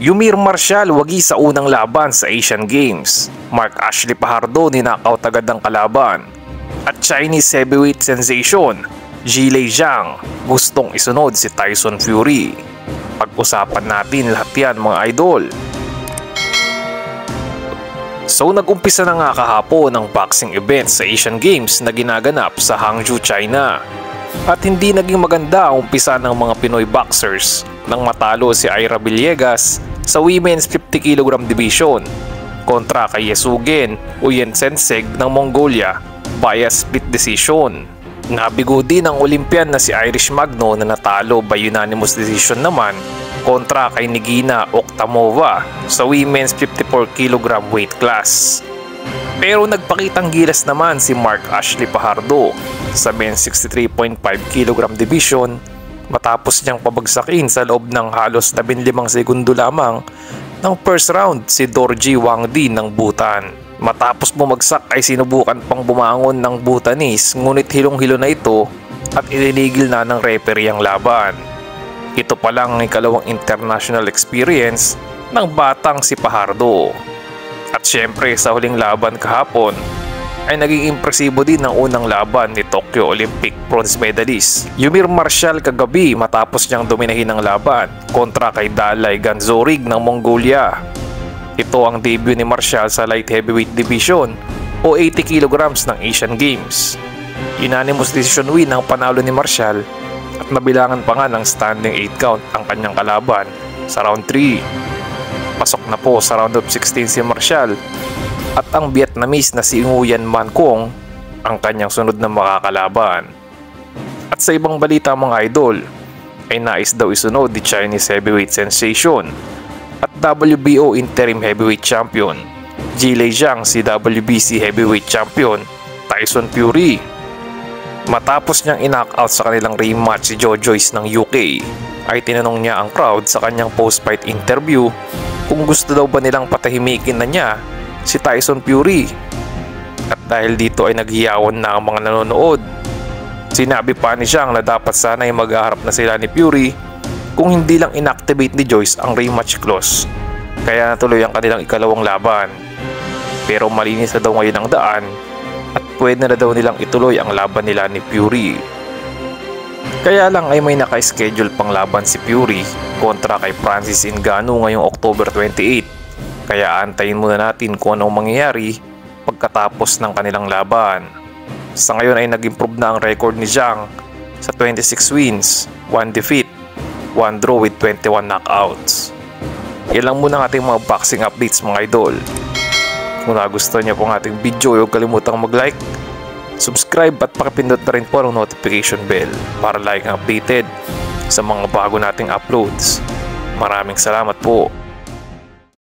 Yumir Marcial wagi sa unang laban sa Asian Games. Mark Ashley Fajardo ninakaw agad ang kalaban. At Chinese heavyweight sensation Zhilei Zhang gustong isunod si Tyson Fury. Pag-usapan natin lahat yan mga idol. So nag-umpisa na nga kahapon ang boxing event sa Asian Games na ginaganap sa Hangzhou, China. At hindi naging maganda ang umpisa ng mga Pinoy boxers nang matalo si Ira Villegas sa Women's 50 kg division kontra kay Yasugen Uyensenseg ng Mongolia via split decision. Nabigo din ang Olympian na si Irish Magno na natalo by unanimous decision naman kontra kay Nigina Oktamova sa Women's 54 kg weight class. Pero nagpakitang gilas naman si Mark Ashley Fajardo sa men's 63.5 kg division matapos niyang pabagsakin sa loob ng halos 15 segundo lamang ng first round si Dorji Wangdi ng Bhutan. Matapos bumagsak ay sinubukan pang bumangon ng Bhutanese ngunit hilong-hilo na ito at ininigil na ng referee ang laban. Ito pa lang ang ikalawang international experience ng batang si Fajardo. At syempre sa huling laban kahapon ay naging impresibo din ang unang laban ni Tokyo Olympic bronze medalist Yumir Marcial kagabi matapos niyang dominahin ang laban kontra kay Dalai Ganzorig ng Mongolia. Ito ang debut ni Marcial sa light heavyweight division o 80 kg ng Asian Games. Unanimous decision win ang panalo ni Marcial at nabilangan pa nga ng standing 8 count ang kanyang kalaban sa round 3. Pasok na po sa round of 16 si Marcial at ang Vietnamese na si Nguyen Man Kong ang kanyang sunod na makakalaban. At sa ibang balita mga idol ay nais daw isunod ni Chinese heavyweight sensation at WBO interim heavyweight champion Zhilei Zhang si WBC heavyweight champion Tyson Fury. Matapos niyang in-knockout sa kanilang rematch si Joe Joyce ng UK ay tinanong niya ang crowd sa kanyang post-fight interview kung gusto daw ba nilang patahimikin na niya si Tyson Fury. At dahil dito ay naghiyawan na ang mga nanonood. Sinabi pa ni Zhang na dapat sana ay maghaharap na sila ni Fury kung hindi lang inactivate ni Joyce ang rematch clause. Kaya natuloy ang kanilang ikalawang laban. Pero malinis na daw ngayon ang daan at pwede na daw nilang ituloy ang laban nila ni Fury. Kaya lang ay may naka-schedule pang laban si Fury kontra kay Francis Ngannou ngayong October 28. Kaya antayin muna natin kung anong mangyayari pagkatapos ng kanilang laban. Sa ngayon ay nag-improve na ang record ni Zhang sa 26 wins, 1 defeat, 1 draw with 21 knockouts. Yan lang muna ang ating mga boxing updates mga idol. Kung nagustuhan niyo po ang ating video, huwag kalimutang mag-like, subscribe at pakipindot na rin po ang notification bell para laging updated sa mga bago nating uploads. Maraming salamat po.